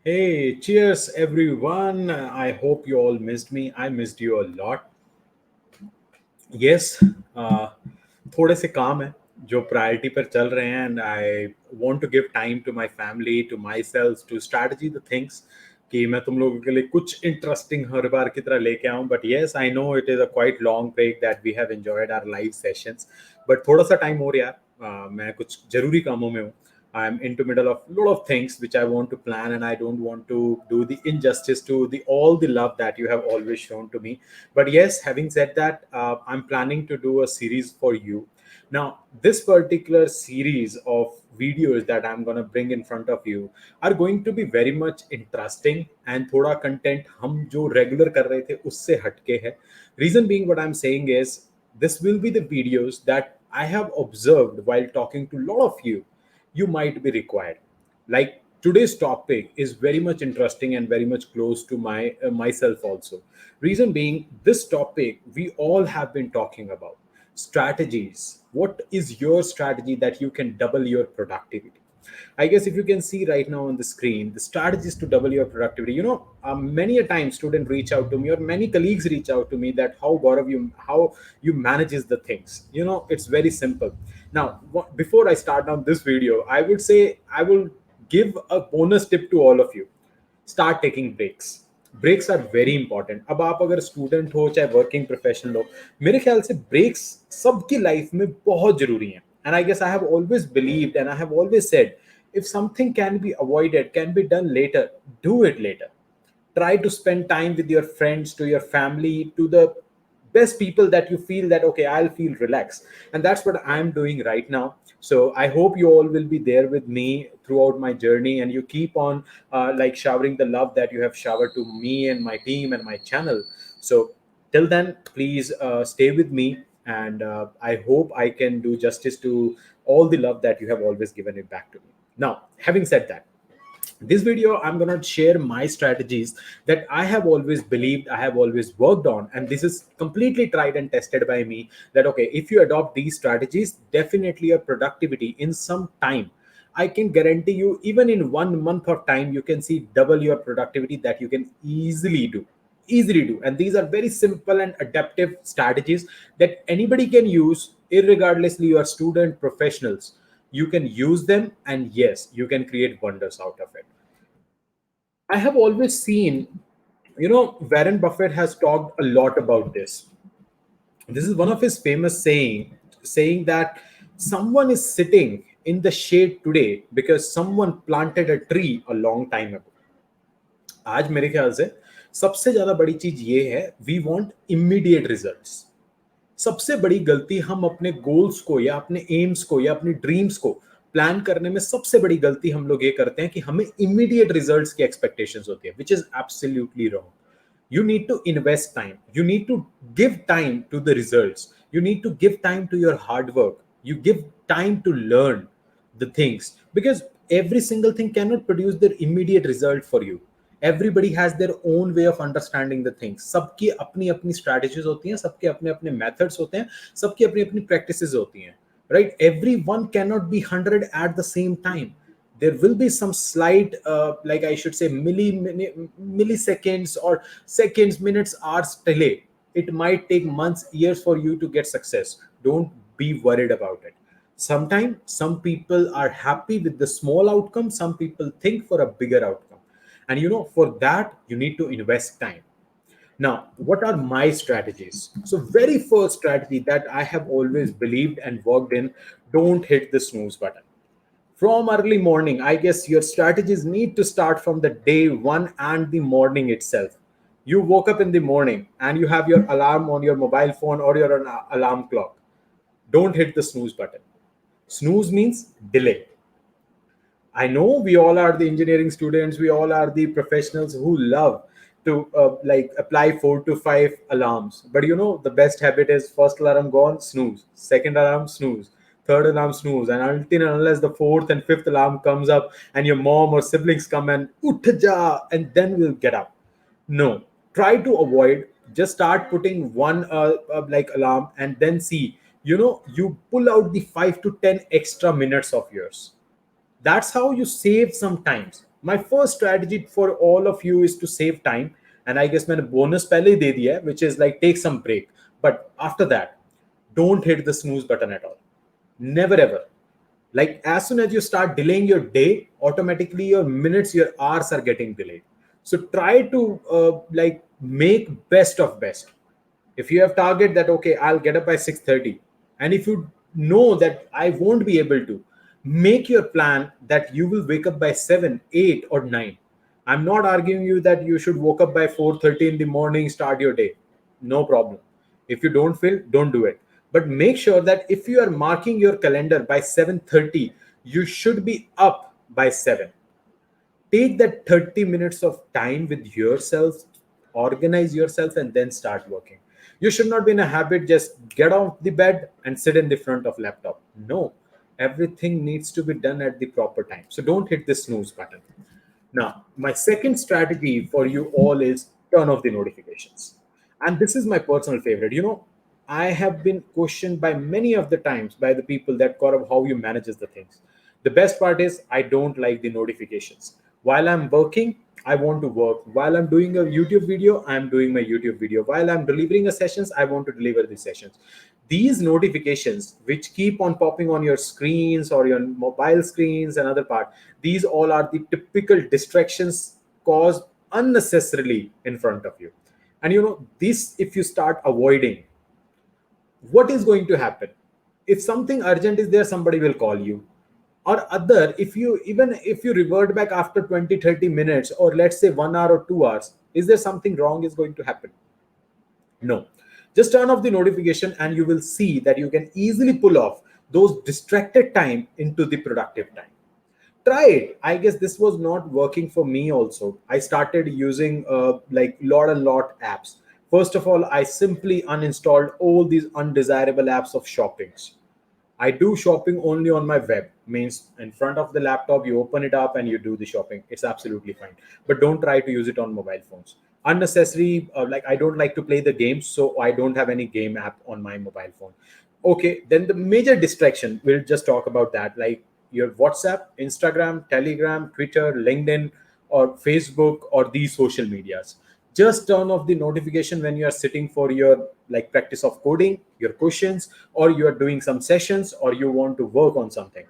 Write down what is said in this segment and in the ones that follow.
Hey, cheers everyone. I hope you all missed me. I missed you a lot. Yes, uh, थोड़े से काम है जो priority पर चल रहे हैं and I want to give time to my family to myself to strategy the things कि मैं तुम लोगों के लिए कुछ इंटरेस्टिंग हर बार की तरह लेके आऊं but yes I know it is a quite long break that we have enjoyed our live sessions but थोड़ा सा टाइम हो रहा है मैं कुछ जरूरी कामों में हूँ I'm into middle of lot of things which I want to plan, and I don't want to do the injustice to the all the love that you have always shown to me. But yes, having said that, I'm planning to do a series for you. Now, this particular series of videos that I'm going to bring in front of you are going to be very much interesting and thoda content हम जो regular कर रहे थे उससे हटके है. Reason being, what I'm saying is this will be the videos that I have observed while talking to a lot of you might be required. Like today's topic is very much interesting and very much close to my myself also. Reason being, this topic we all have been talking about strategies. What is your strategy that you can double your productivity? I guess if you can see right now on the screen, the strategies to double your productivity. Many a time student reach out to me or many colleagues reach out to me that how you manages the things. It's very simple. Now, before I start on this video, I would say I will give a bonus tip to all of you. Start taking breaks. Breaks are very important. अब आप अगर student हो चाहे working professional हो, मेरे ख्याल से breaks सबकी लाइफ में बहुत जरूरी हैं. And I guess I have always believed and I have always said if something can be avoided, can be done later, do it later. Try to spend time with your friends, to your family, to the best people that you feel that okay, I'll feel relaxed. And that's what I'm doing right now. So I hope you all will be there with me throughout my journey, and you keep on like showering the love that you have showered to me and my team and my channel. So till then, please stay with me, and I hope I can do justice to all the love that you have always given it back to me. Now, having said that, this video I'm going to share my strategies that I have always believed, I have always worked on, and this is completely tried and tested by me. That okay, if you adopt these strategies, definitely your productivity in some time, I can guarantee you, even in 1 month of time, you can see double your productivity that you can easily do. And these are very simple and adaptive strategies that anybody can use, irregardlessly you are student professionals. You can use them, and yes, you can create wonders out of it. I have always seen, Warren Buffett has talked a lot about this. This is one of his famous saying that someone is sitting in the shade today because someone planted a tree a long time ago. आज मेरे ख्याल से सबसे ज्यादा बड़ी चीज ये है, वी वांट इमीडिएट रिजल्ट्स. सबसे बड़ी गलती हम अपने गोल्स को या अपने एम्स को या अपनी ड्रीम्स को प्लान करने में सबसे बड़ी गलती हम लोग ये करते हैं कि हमें इमीडिएट रिजल्ट्स की एक्सपेक्टेशंस होती है, which is absolutely wrong. You need to invest time, you need to give time to the results, you need to give time to your hard work, you give time to learn the things, because every single thing cannot produce the immediate result for you. Everybody has their own way of understanding the things. सबकी अपनी अपनी strategies होती हैं, सबके अपने अपने methods होते हैं, सबकी अपनी अपनी practices होती हैं, right? Everyone cannot be 100 at the same time. There will be some slight like I should say milliseconds or seconds, minutes, hours delay. It might take months, years for you to get success. Don't be worried about it. Sometimes some people are happy with the small outcome, some people think for a bigger outcome, and for that you need to invest time. Now, what are my strategies? So, very first strategy that I have always believed and worked in: don't hit the snooze button from early morning. I guess your strategies need to start from the day one and the morning itself. You woke up in the morning and you have your alarm on your mobile phone or your alarm clock. Don't hit the snooze button. Snooze means delay. I know we all are the engineering students, we all are the professionals who love to like apply 4 to 5 alarms. But the best habit is first alarm gone, snooze. Second alarm, snooze. Third alarm, snooze. And until and unless the fourth and fifth alarm comes up and your mom or siblings come and uttaja, and then we'll get up. No, try to avoid. Just start putting one like alarm and then see. You pull out the 5 to 10 extra minutes of yours. That's how you save some times. My first strategy for all of you is to save time, and I guess मैंने bonus पहले ही दे दिया है, which is like take some break. But after that, don't hit the snooze button at all. Never ever. Like as soon as you start delaying your day, automatically your minutes, your hours are getting delayed. So try to like make best of best. If you have target that okay, I'll get up by 6:30, and if you know that I won't be able to, make your plan that you will wake up by 7, 8 or 9. I'm not arguing you that you should wake up by 4:30 in the morning, start your day. No problem. If you don't feel, don't do it. But make sure that if you are marking your calendar by 7:30, you should be up by 7. Take that 30 minutes of time with yourself, organize yourself, and then start working. You should not be in a habit just get off the bed and sit in the front of laptop. No, everything needs to be done at the proper time. So don't hit the snooze button. Now, my second strategy for you all is turn off the notifications. And this is my personal favorite. I have been questioned by many of the times by the people that Gaurav, how you manages the things. The best part is I don't like the notifications. While I'm working, I want to work. While I'm doing a YouTube video, I'm doing my YouTube video. While I'm delivering a sessions, I want to deliver the sessions. These notifications which keep on popping on your screens or your mobile screens and other part, these all are the typical distractions caused unnecessarily in front of you. And this, if you start avoiding, what is going to happen? If something urgent is there, somebody will call you. Or other, if you even if you revert back after 20, 30 minutes, or let's say 1 hour or 2 hours, is there something wrong is going to happen? No. Just turn off the notification and you will see that you can easily pull off those distracted time into the productive time. Try it. I guess this was not working for me also. I started using like lot and lot apps. First of all, I simply uninstalled all these undesirable apps of shoppings. I do shopping only on my web. Means in front of the laptop, you open it up and you do the shopping. It's absolutely fine. But don't try to use it on mobile phones. Unnecessary, like I don't like to play the games, so I don't have any game app on my mobile phone. Okay, then the major distraction, we'll just talk about that. Like your WhatsApp, Instagram, Telegram, Twitter, LinkedIn, or Facebook, or these social medias. Just turn off the notification when you are sitting for your like practice of coding, your questions, or you are doing some sessions, or you want to work on something.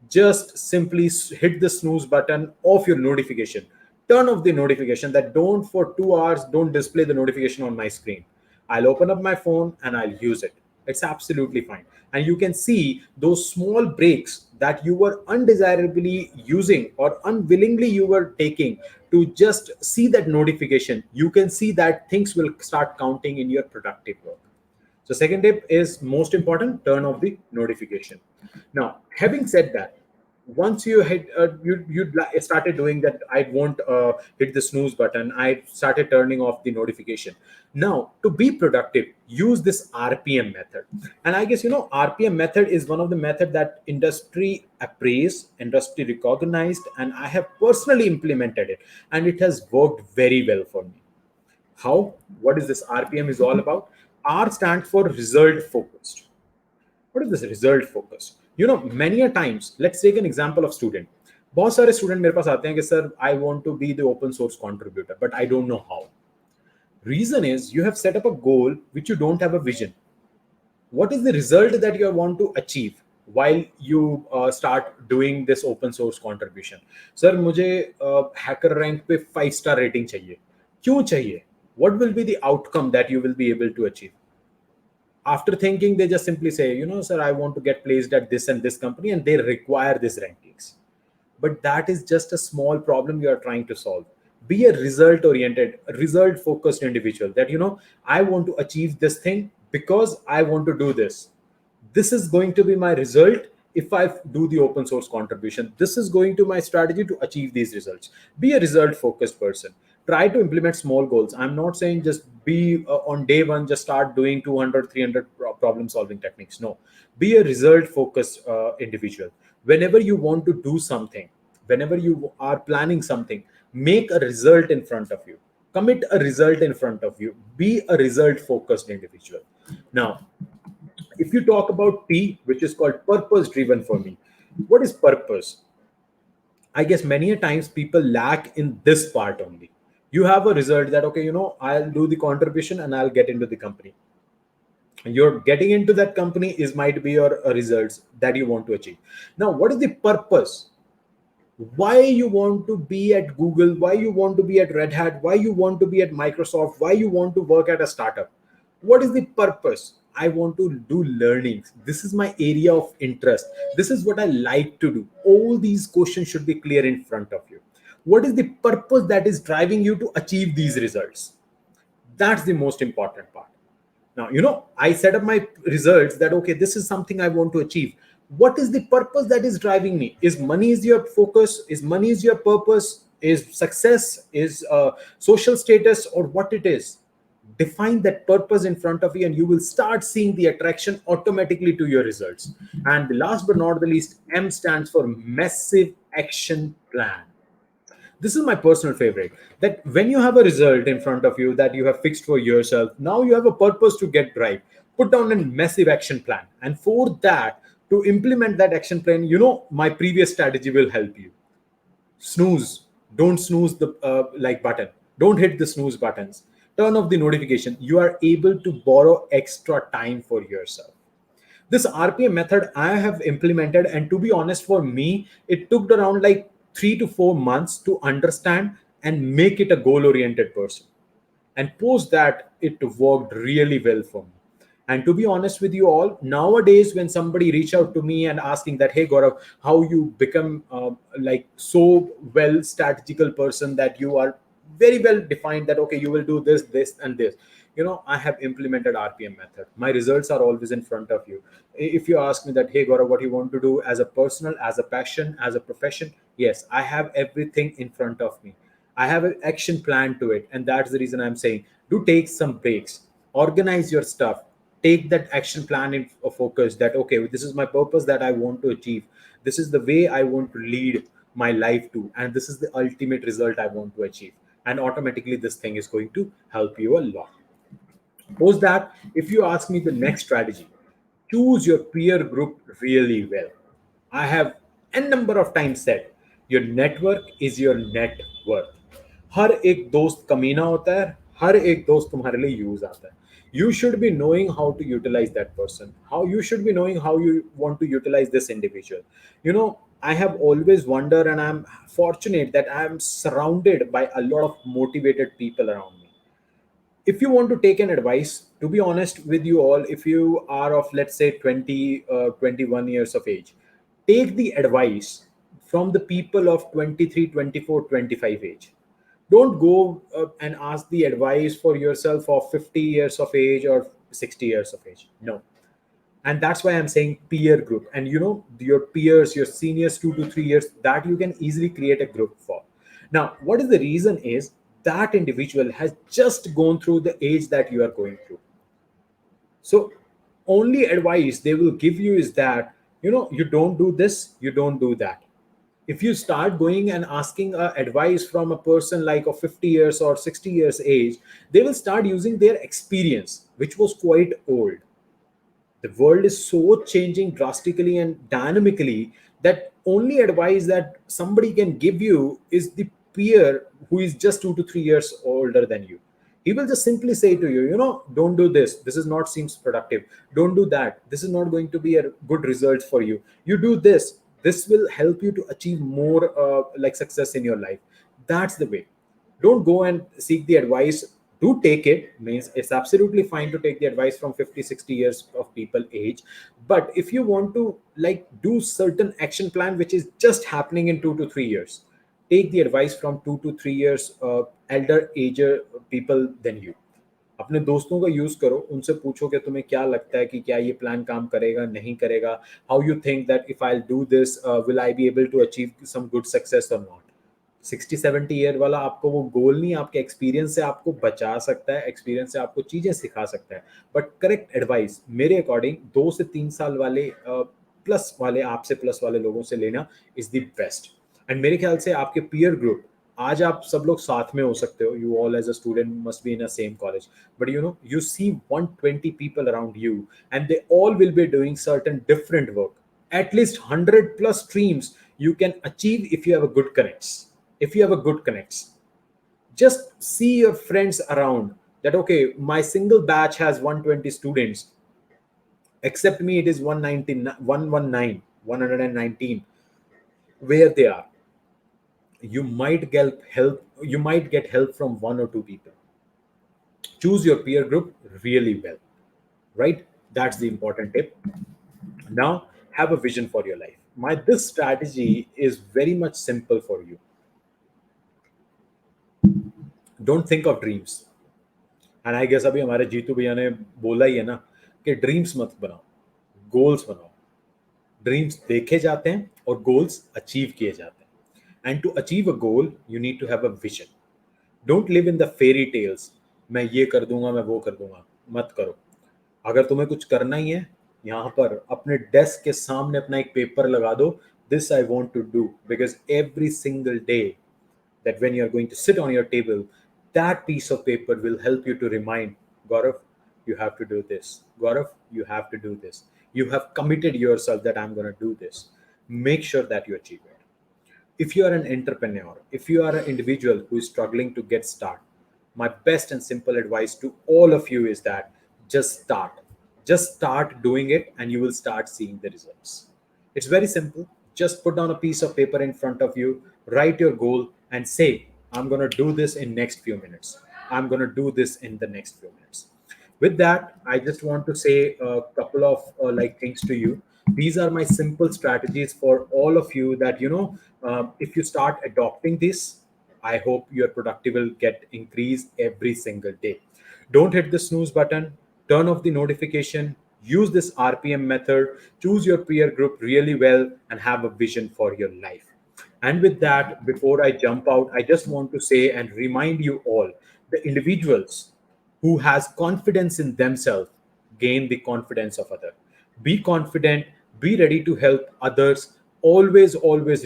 Just simply hit the snooze button of your notification. Turn off the notification that don't for 2 hours, don't display the notification on my screen. I'll open up my phone and I'll use it. It's absolutely fine. And you can see those small breaks that you were undesirably using or unwillingly you were taking to just see that notification. You can see that things will start counting in your productive work. So second tip is most important, turn off the notification. Now, having said that, once you hit started doing that, I won't hit the snooze button, I started turning off the notification. Now to be productive, use this RPM method. And I guess RPM method is one of the method that industry appraised, industry recognized, and I have personally implemented it, and it has worked very well for me. How? What is this RPM is all about? R stands for result focused. What is this result focus? Many a times, let's take an example of student. बहुत सारे student मेरे पास आते हैं कि sir I want to be the open source contributor but I don't know how. Reason is you have set up a goal which you don't have a vision. What is the result that you want to achieve while you start doing this open source contribution? Sir, मुझे hacker rank पे 5-star rating चाहिए. क्यों चाहिए? What will be the outcome that you will be able to achieve? After thinking, they just simply say, sir, I want to get placed at this and this company, and they require this rankings. But that is just a small problem you are trying to solve. Be a result oriented, result focused individual that I want to achieve this thing because I want to do this. This is going to be my result if I do the open source contribution. This is going to my strategy to achieve these results. Be a result focused person. Try to implement small goals. I'm not saying just be on day one, just start doing 200, 300 problem solving techniques. No, be a result focused individual. Whenever you want to do something, whenever you are planning something, make a result in front of you. Commit a result in front of you. Be a result focused individual. Now, if you talk about P, which is called purpose driven for me, what is purpose? I guess many a times people lack in this part only. You have a result that, okay, I'll do the contribution and I'll get into the company. You're getting into that company is might be your results that you want to achieve. Now, what is the purpose? Why you want to be at Google, why you want to be at Red Hat, why you want to be at Microsoft, why you want to work at a startup? What is the purpose? I want to do learnings. This is my area of interest. This is what I like to do. All these questions should be clear in front of you. What is the purpose that is driving you to achieve these results? That's the most important part. Now, I set up my results that, okay, this is something I want to achieve. What is the purpose that is driving me? Is money is your focus? Is money is your purpose? Is success? Is social status, or what it is? Define that purpose in front of you, and you will start seeing the attraction automatically to your results. And the last but not the least, M stands for massive action plan. This is my personal favorite, that when you have a result in front of you that you have fixed for yourself, now you have a purpose to get right. Put down a massive action plan, and for that, to implement that action plan, my previous strategy will help you. Snooze. Don't snooze the like button. Don't hit the snooze buttons. Turn off the notification. You are able to borrow extra time for yourself. This RPM method I have implemented, and to be honest, for me, it took around like 3 to 4 months to understand and make it a goal oriented person. And post that, it worked really well for me. And to be honest with you all, nowadays when somebody reach out to me and asking that, hey Gaurav, how you become like so well strategical person that you are very well defined, that okay, you will do this, this and this. I have implemented RPM method. My results are always in front of you. If you ask me that, hey Gaurav, what you want to do as a personal, as a passion, as a profession, yes, I have everything in front of me. I have an action plan to it. And that's the reason I'm saying, do take some breaks, organize your stuff, take that action plan in focus, that, okay, this is my purpose that I want to achieve. This is the way I want to lead my life to. And this is the ultimate result I want to achieve. And automatically, this thing is going to help you a lot. Post that, if you ask me the next strategy, choose your peer group really well. I have n number of times said, your network is your net worth. हर एक दोस्त कमीना होता है, हर एक दोस्त तुम्हारे लिए use आता है. You should be knowing how to utilize that person. How you should be knowing how you want to utilize this individual. I have always wondered, and I'm fortunate that I'm surrounded by a lot of motivated people around me. If you want to take an advice, to be honest with you all, if you are of, let's say, 20 21 years of age, take the advice from the people of 23, 24, 25 age. Don't go and ask the advice for yourself of 50 years of age or 60 years of age. No. And that's why I'm saying peer group. And your peers, your seniors, 2 to 3 years, that you can easily create a group for. Now, what is the reason is that individual has just gone through the age that you are going through. So only advice they will give you is that, you don't do this, you don't do that. If you start going and asking advice from a person like of 50 years or 60 years age, they will start using their experience, which was quite old. The world is so changing drastically and dynamically that only advice that somebody can give you is the peer who is just 2 to 3 years older than you. He will just simply say to you, don't do this, this is not seems productive. Don't do that, this is not going to be a good result for you. You do this, this will help you to achieve more like success in your life. That's the way. Don't go and seek the advice. Do take it, means it's absolutely fine to take the advice from 50, 60 years of people age. But if you want to like do certain action plan which is just happening in 2 to 3 years, take the advice from 2 to 3 years elder age people than you. अपने दोस्तों का use करो, उनसे पूछो कि तुम्हें क्या लगता है कि क्या ये प्लान काम करेगा नहीं करेगा. How you think that if I do this will I be able to achieve some good success or not. 60-70 year वाला आपको वो गोल नहीं, आपके एक्सपीरियंस से आपको बचा सकता है, एक्सपीरियंस से आपको चीजें सिखा सकता है. बट करेक्ट एडवाइस मेरे अकॉर्डिंग 2 से 3 साल वाले प्लस वाले, आपसे प्लस वाले लोगों से लेना इज द बेस्ट. एंड मेरे ख्याल से आपके पीयर ग्रुप, आज आप सब लोग साथ में हो सकते हो, you all as a student must be in a same college, but you see 120 people around you and they all will be doing certain different work, at least 100 plus streams. you can achieve if you have a good connects. If you have a good connects, just see your friends around, that okay, my single batch has 120 students, except me it is 119, 119, 119. Where they are, you might get help, you might get help from one or two people. Choose your peer group really well, right? That's the important tip. Now, have a vision for your life. My this strategy is very much simple for you. Don't think of dreams. And I guess अभी हमारे जीतू भैया ने बोला ही है ना कि dreams मत बनाओ, गोल्स बनाओ. ड्रीम्स देखे जाते हैं और गोल्स अचीव किए जाते हैं. And to achieve a goal you need to have a vision. Don't live in the fairy tales. मैं ये कर दूंगा, मैं वो कर दूंगा. मत करो. अगर तुम्हें कुछ करना ही है, यहाँ पर अपने डेस्क के सामने अपना एक पेपर लगा दो. This I want to do, because every single day that when you're going to sit on your table, that piece of paper will help you to remind, Gaurav, you have to do this. Gaurav, you have to do this. You have committed yourself that I'm going to do this. Make sure that you achieve it. If you are an entrepreneur, if you are an individual who is struggling to get started, my best and simple advice to all of you is that just start. Just start doing it and you will start seeing the results. It's very simple. Just put down a piece of paper in front of you, write your goal, and say, I'm going to do this in next few minutes. I'm going to do this in the next few minutes. With that, I just want to say a couple of things to you. These are my simple strategies for all of you that if you start adopting this, I hope your productivity will get increased every single day. Don't hit the snooze button. Turn off the notification. Use this RPM method. Choose your peer group really well and have a vision for your life. And with that, before I jump out, I just want to say and remind you all, the individuals who has confidence in themselves gain the confidence of others. Be confident, be ready to help others. Always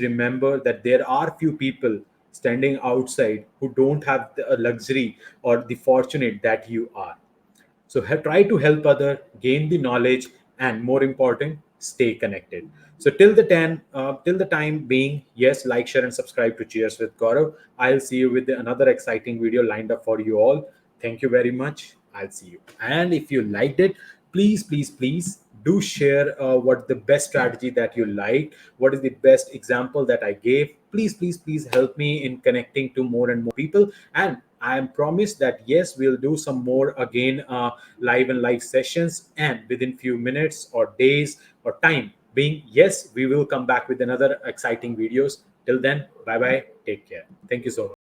remember that there are few people standing outside who don't have the luxury or the fortunate that you are. So try to help other, gain the knowledge, and more important, stay connected. So till the time being, yes, like, share, and subscribe to Cheers with Gaurav. I'll see you with another exciting video lined up for you all. Thank you very much. I'll see you. And if you liked it, please do share what the best strategy that you liked, what is the best example that I gave. Please help me in connecting to more and more people. And I am promised that yes, we'll do some more again, live sessions, and within few minutes or days or time being, yes, we will come back with another exciting videos. Till then, bye bye, take care. Thank you so much.